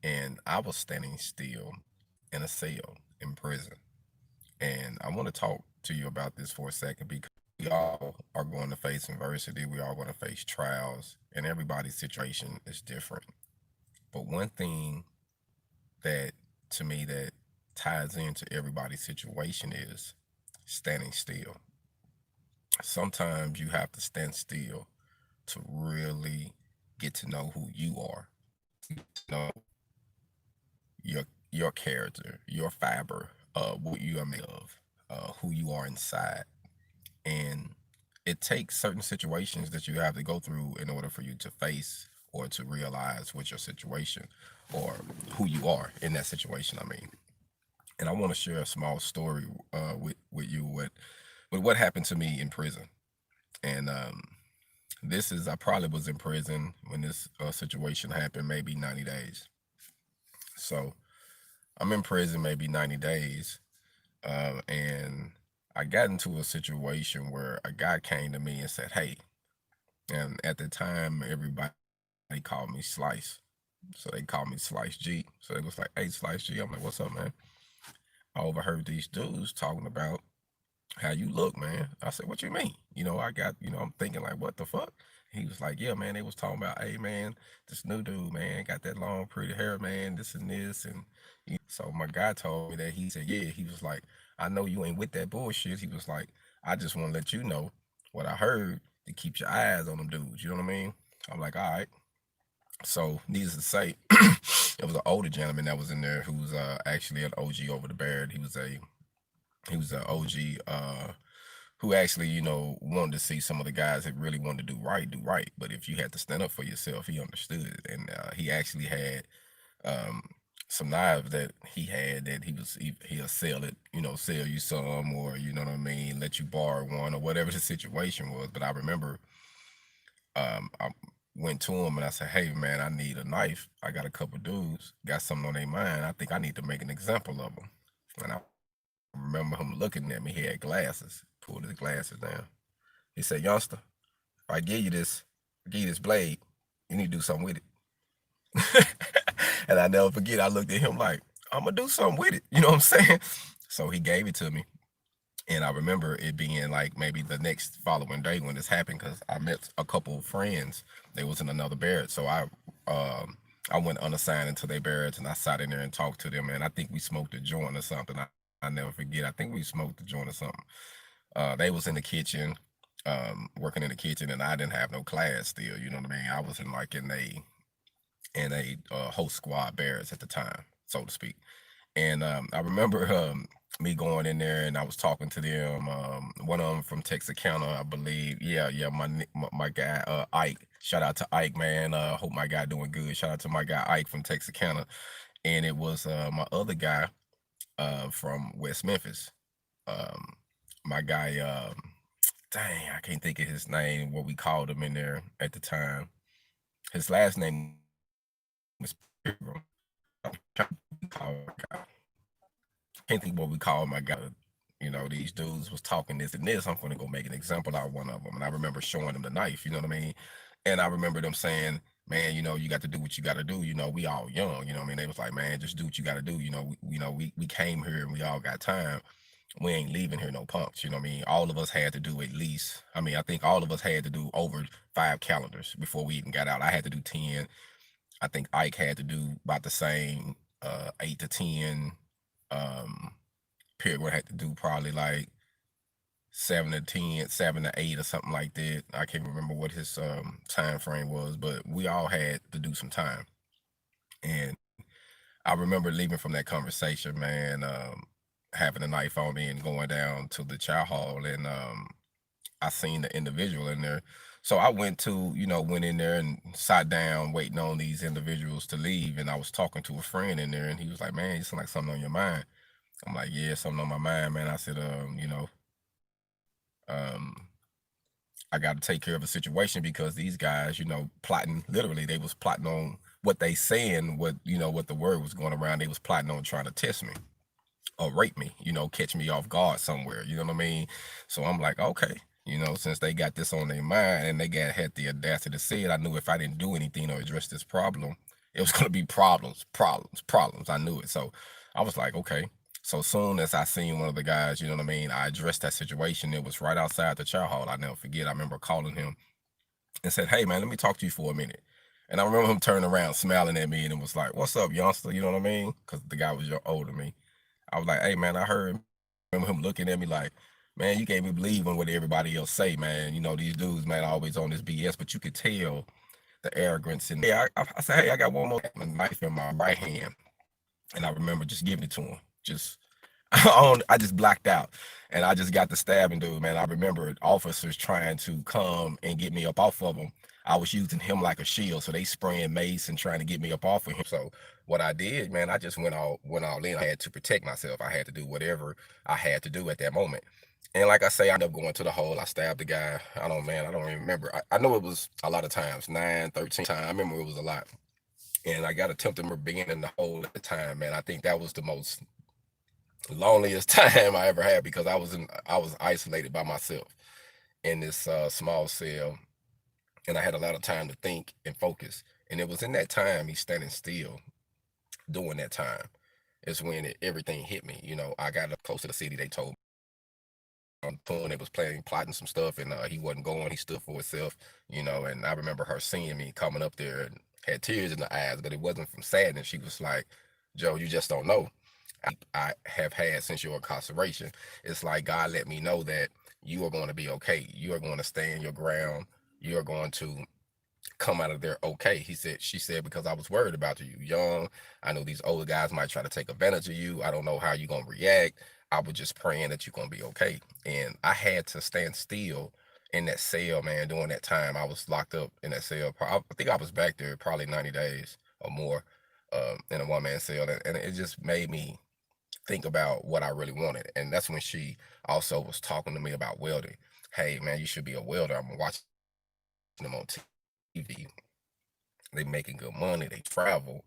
and I was standing still in a cell in prison. And I want to talk to you about this for a second because we all are going to face adversity. We all going to face trials, and everybody's situation is different. But one thing that to me that ties into everybody's situation is standing still. Sometimes you have to stand still to really get to know who you are, to get to know your character, your fiber, what you are made of, who you are inside. And it takes certain situations that you have to go through in order for you to face or to realize what your situation or who you are in that situation. I mean, and I want to share a small story with you with what happened to me in prison. And this is I probably was in prison when this situation happened, maybe 90 days. So I'm in prison maybe 90 days, and I got into a situation where a guy came to me and said, "Hey," and at the time everybody called me Slice, so they called me Slice G. So it was like, "Hey, Slice G." I'm like, "What's up, man?" I overheard these dudes talking about how you look, man. I said, "What you mean?" I'm thinking like, "What the fuck?" He was like, "Yeah, man." They was talking about, "Hey, man, this new dude, man, got that long, pretty hair, man. This and this." And so my guy told me that. He said, "Yeah." He was like, "I know you ain't with that bullshit." He was like, "I just want to let you know what I heard to keep your eyes on them dudes." You know what I mean? I'm like, "All right." So, needless to say, it was an older gentleman that was in there who was actually an OG over the Barrett. He was an OG who actually, wanted to see some of the guys that really wanted to do right, do right. But if you had to stand up for yourself, he understood it. And he actually had um, some knives that he had that he'll sell it, sell you some, or you know what I mean, let you borrow one or whatever the situation was. But I remember I went to him and I said, "Hey man, I need a knife. I got a couple dudes, got something on their mind. I think I need to make an example of them." And I remember him looking at me. He had glasses. Pulled his glasses down. He said, "Youngster, if I give you this blade, you need to do something with it." And I never forget, I looked at him like, "I'm gonna do something with it." You know what I'm saying? So he gave it to me. And I remember it being like maybe the next following day when this happened because I met a couple of friends. They was in another barrack. So I went unassigned into their barracks and I sat in there and talked to them. And I think we smoked a joint or something. I never forget. I think we smoked a joint or something. They was in the kitchen, working in the kitchen, and I didn't have no class still. You know what I mean? I was in a host squad barracks at the time, so to speak. And I remember me going in there and I was talking to them. One of them from Texarkana, I believe. Yeah, yeah. My guy Ike. Shout out to Ike, man. Hope my guy doing good. Shout out to my guy Ike from Texarkana. And it was my other guy from West Memphis. Um, my guy. Dang, I can't think of his name. What we called him in there at the time. His last name was Pilgrim. I'm trying to think what we called my guy. Can't think what we called my guy. These dudes was talking this and this. I'm gonna go make an example out of one of them. And I remember showing them the knife, you know what I mean? And I remember them saying, "Man, you got to do what you got to do. We all young, you know what I mean?" They was like, "Man, just do what you got to do. We came here and we all got time. We ain't leaving here no punks, you know what I mean?" All of us had to do at least, I mean, I think all of us had to do over 5 calendars before we even got out. I had to do 10. I think Ike had to do about the same, 8 to 10. Um, Pilgrim had to do probably like 7 to 10, 7 to 8, or something like that. I can't remember what his time frame was, but we all had to do some time. And I remember leaving from that conversation, man, having a knife on me and going down to the chow hall, and I seen the individual in there. So I went in there and sat down waiting on these individuals to leave. And I was talking to a friend in there and he was like, "Man, you sound like something on your mind." I'm like, "Yeah, something on my mind, man." I said, um, I got to take care of a situation because these guys, plotting, literally, they was plotting on what they saying, what the word was going around. They was plotting on trying to test me or rape me, catch me off guard somewhere. You know what I mean? So I'm like, okay, since they got this on their mind and they had the audacity to say it, I knew if I didn't do anything or address this problem, it was gonna be problems, problems, problems. I knew it. So I was like, okay. So soon as I seen one of the guys, you know what I mean, I addressed that situation. It was right outside the chow hall. I never forget. I remember calling him and said, "Hey man, let me talk to you for a minute." And I remember him turning around, smiling at me, and it was like, "What's up, youngster?" You know what I mean? Because the guy was older than me. I was like, "Hey man, I heard." Remember him looking at me like, "Man, you can't be believing what everybody else say, man. You know these dudes, man, always on this BS." But you could tell the arrogance. And yeah, I said, "Hey, I got one more knife in my right hand," and I remember just giving it to him. Just I just blacked out, and I just got the stabbing dude, man. I remember officers trying to come and get me up off of him. I was using him like a shield, so they spraying mace and trying to get me up off of him. So what I did, man, I just went all in. I had to protect myself. I had to do whatever I had to do at that moment. And like I say, I ended up going to the hole. I stabbed the guy. I don't even remember. I know it was a lot of times, 9, 13 times. I remember it was a lot. And I got attempted murder being in the hole at the time, man. I think that was the most loneliest time I ever had because I was isolated by myself in this small cell, and I had a lot of time to think and focus. And it was in that time, me standing still during that time, is when everything hit me. You know, I got up close to the city. They told me Thorne they was planning plotting some stuff, and he wasn't going. He stood for himself, you know. And I remember her seeing me coming up there and had tears in her eyes, but it wasn't from sadness. She was like, "Joe, you just don't know. I have had since your incarceration. It's like God let me know that you are going to be okay. You are going to stand your ground. You are going to come out of there okay." She said, because I was worried about you. You young. I know these older guys might try to take advantage of you. I don't know how you're gonna react. I was just praying that you're gonna be okay. And I had to stand still in that cell, man. During that time, I was locked up in that cell. I think I was back there probably 90 days or more, in a one man cell, and it just made me think about what I really wanted. And that's when she also was talking to me about welding. Hey, man, you should be a welder. I'm watching them on TV. They making good money. They travel.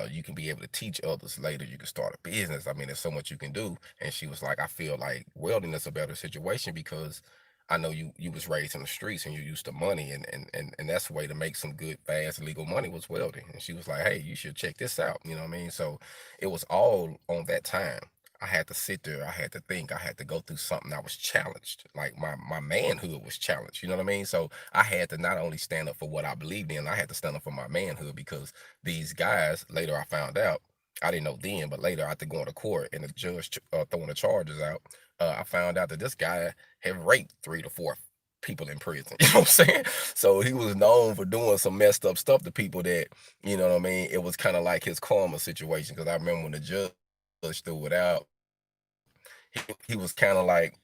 You can be able to teach others later. You can start a business. I mean, there's so much you can do. And she was like, I feel like welding is a better situation because I know you was raised in the streets and you're used to money, and that's the way to make some good, fast, legal money was welding. And she was like, hey, you should check this out. You know what I mean? So it was all on that time. I had to sit there. I had to think. I had to go through something. I was challenged. Like my manhood was challenged. You know what I mean? So I had to not only stand up for what I believed in, I had to stand up for my manhood because these guys, later I found out, I didn't know then, but later after going to court and the judge throwing the charges out, I found out that this guy had raped 3 to 4 people in prison. You know what I'm saying? So he was known for doing some messed up stuff to people that, you know what I mean? It was kind of like his karma situation. Because I remember when the judge threw it out, he was kind of like,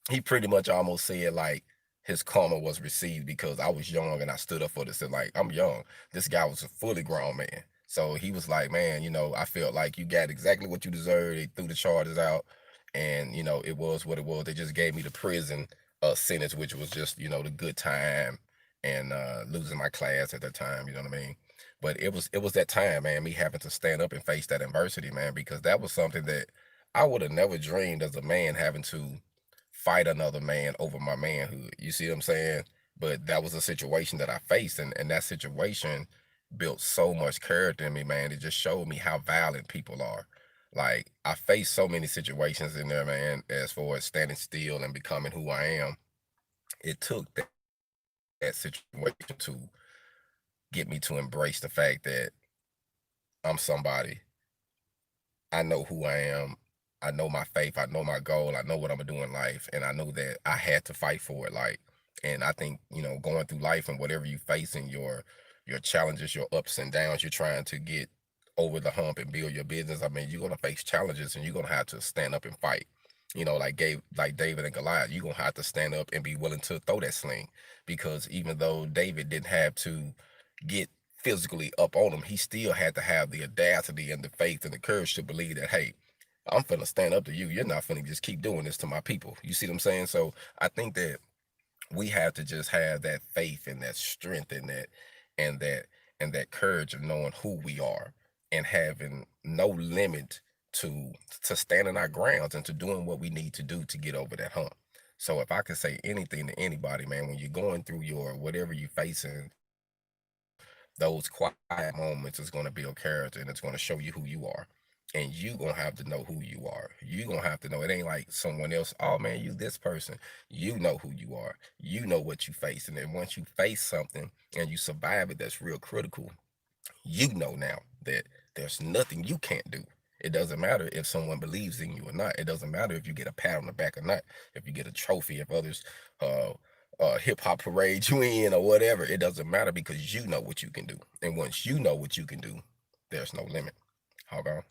he pretty much almost said like his karma was received because I was young and I stood up for this. And like, I'm young. This guy was a fully grown man. So he was like, man, you know, I felt like you got exactly what you deserved. They threw the charges out, and you know, it was what it was. They just gave me the prison sentence, which was just, you know, the good time and losing my class at that time, you know what I mean? But it was that time, man, me having to stand up and face that adversity, man, because that was something that I would have never dreamed as a man having to fight another man over my manhood. You see what I'm saying? But that was a situation that I faced, and that situation built so much character in me, man. It just showed me how violent people are. Like I faced so many situations in there, man, as far as standing still and becoming who I am. It took that situation to get me to embrace the fact that I'm somebody. I know who I am. I know my faith. I know my goal. I know what I'm gonna do in life, and I know that I had to fight for it. Like, and I think, you know, going through life and whatever you face in your challenges, your ups and downs, you're trying to get over the hump and build your business. I mean, you're gonna face challenges, and you're gonna have to stand up and fight. You know, like David and Goliath, you're gonna have to stand up and be willing to throw that sling, because even though David didn't have to get physically up on him, he still had to have the audacity and the faith and the courage to believe that, hey, I'm finna stand up to you. You're not finna just keep doing this to my people. You see what I'm saying? So I think that we have to just have that faith and that strength and that and that courage of knowing who we are and having no limit to to standing our grounds and to doing what we need to do to get over that hump. So if I could say anything to anybody, man, when you're going through your whatever you're facing, Those quiet moments is going to build character, and it's going to show you who you are. And you gonna have to know who you are. You gonna have to know. It ain't like someone else. Oh man, you this person. You know who you are. You know what you face, and then once you face something and you survive it, that's real critical. You know now that there's nothing you can't do. It doesn't matter if someone believes in you or not. It doesn't matter if you get a pat on the back or not. If you get a trophy, if others uh hip hop parade you in or whatever, it doesn't matter because you know what you can do. And once you know what you can do, there's no limit. Hog on.